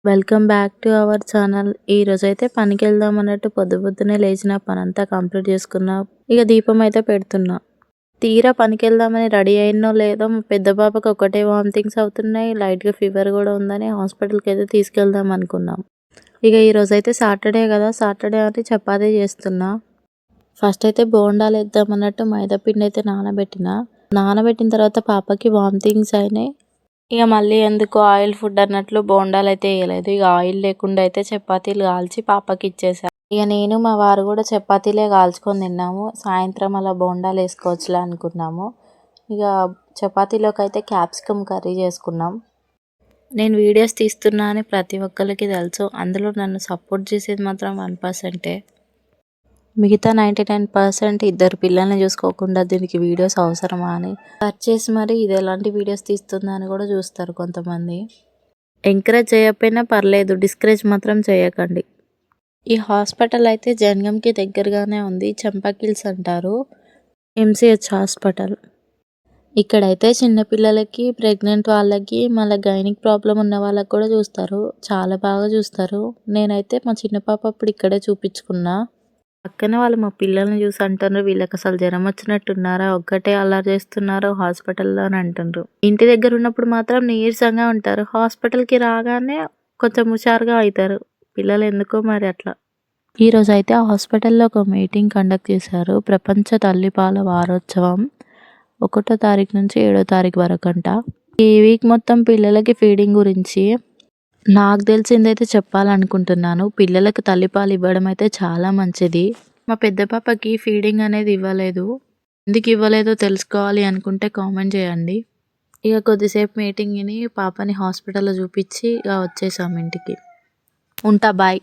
Welcome back to our channel. ఈరోజైతే పనికెళ్దాం అన్నట్టు పొద్దున్నే లేచిన పనంతా కంప్లీట్ చేసుకున్నా. ఇక దీపం అయితే పెడుతున్నా. తీరా పనికెళ్దామని రెడీ అయినో లేదో మా పెద్ద పాపకి ఒకటే వామిటింగ్స్ అవుతున్నాయి. లైట్గా ఫీవర్ కూడా ఉందని హాస్పిటల్కి అయితే తీసుకెళ్దాం అనుకున్నాం. ఇక ఈరోజైతే సాటర్డే కదా, సాటర్డే అని చపాతీ చేస్తున్నా. ఫస్ట్ అయితే బోండాలు వేద్దాం అన్నట్టు మైదా పిండి అయితే నానబెట్టిన తర్వాత పాపకి వామిటింగ్స్ అయినాయి. ఇక మళ్ళీ ఎందుకు ఆయిల్ ఫుడ్ అన్నట్లు బోండాలు అయితే వేయలేదు. ఇక ఆయిల్ లేకుండా అయితే చపాతీలు కాల్చి పాపకి ఇచ్చేసా. ఇక నేను మా వారు కూడా చపాతీలే కాల్చుకొని తిన్నాము. సాయంత్రం అలా బోండాలు వేసుకోవచ్చులే అనుకున్నాము. ఇక చపాతీలోకి అయితే క్యాప్సికమ్ కర్రీ చేసుకున్నాం. నేను వీడియోస్ తీస్తున్నా అని ప్రతి ఒక్కరికి తెలుసు. అందులో నన్ను సపోర్ట్ చేసేది మాత్రం 1%. మిగతా 99% ఇద్దరు పిల్లల్ని చూసుకోకుండా దీనికి వీడియోస్ అవసరమా అని సర్చ్ చేసి మరి ఇది ఎలాంటి వీడియోస్ తీస్తుందా అని కూడా చూస్తారు కొంతమంది. ఎంకరేజ్ చేయకపోయినా పర్లేదు, డిస్కరేజ్ మాత్రం చేయకండి. ఈ హాస్పిటల్ అయితే జనగంకి దగ్గరగానే ఉంది. చంపాకిల్స్ అంటారు, MCH హాస్పిటల్. ఇక్కడైతే చిన్నపిల్లలకి, ప్రెగ్నెంట్ వాళ్ళకి, మళ్ళీ గైనిక్ ప్రాబ్లం ఉన్న వాళ్ళకి కూడా చూస్తారు. చాలా బాగా చూస్తారు. నేనైతే మా చిన్న పాప అప్పుడు ఇక్కడే చూపించుకున్నా. పక్కన వాళ్ళు మా పిల్లల్ని చూసి అంటున్నారు, వీళ్ళకి అసలు జ్వరం వచ్చినట్టున్నారా, ఒక్కటే అల్లరి చేస్తున్నారు హాస్పిటల్లో అని అంటున్నారు. ఇంటి దగ్గర ఉన్నప్పుడు మాత్రం నీరసంగా ఉంటారు. హాస్పిటల్కి రాగానే కొంచెం హుషారుగా అవుతారు పిల్లలు, ఎందుకో మరి అట్లా. ఈరోజు అయితే హాస్పిటల్లో ఒక మీటింగ్ కండక్ట్ చేశారు. ప్రపంచ తల్లిపాల వారోత్సవం 1వ తారీఖు నుంచి 7వ తారీఖు వరకు అంట. ఈ వీక్ మొత్తం పిల్లలకి ఫీడింగ్ గురించి నాకు తెలిసిందైతే చెప్పాలనుకుంటున్నాను. పిల్లలకు తల్లిపాలు ఇవ్వడం అయితే చాలా మంచిది. మా పెద్ద పాపకి ఫీడింగ్ అనేది ఇవ్వలేదు. ఎందుకు ఇవ్వలేదో తెలుసుకోవాలి అనుకుంటే కామెంట్ చేయండి. ఇక కొద్దిసేపు మీటింగ్ విని పాపని హాస్పిటల్లో చూపించి ఇక వచ్చేసాం ఇంటికి. ఉంటా, బాయ్.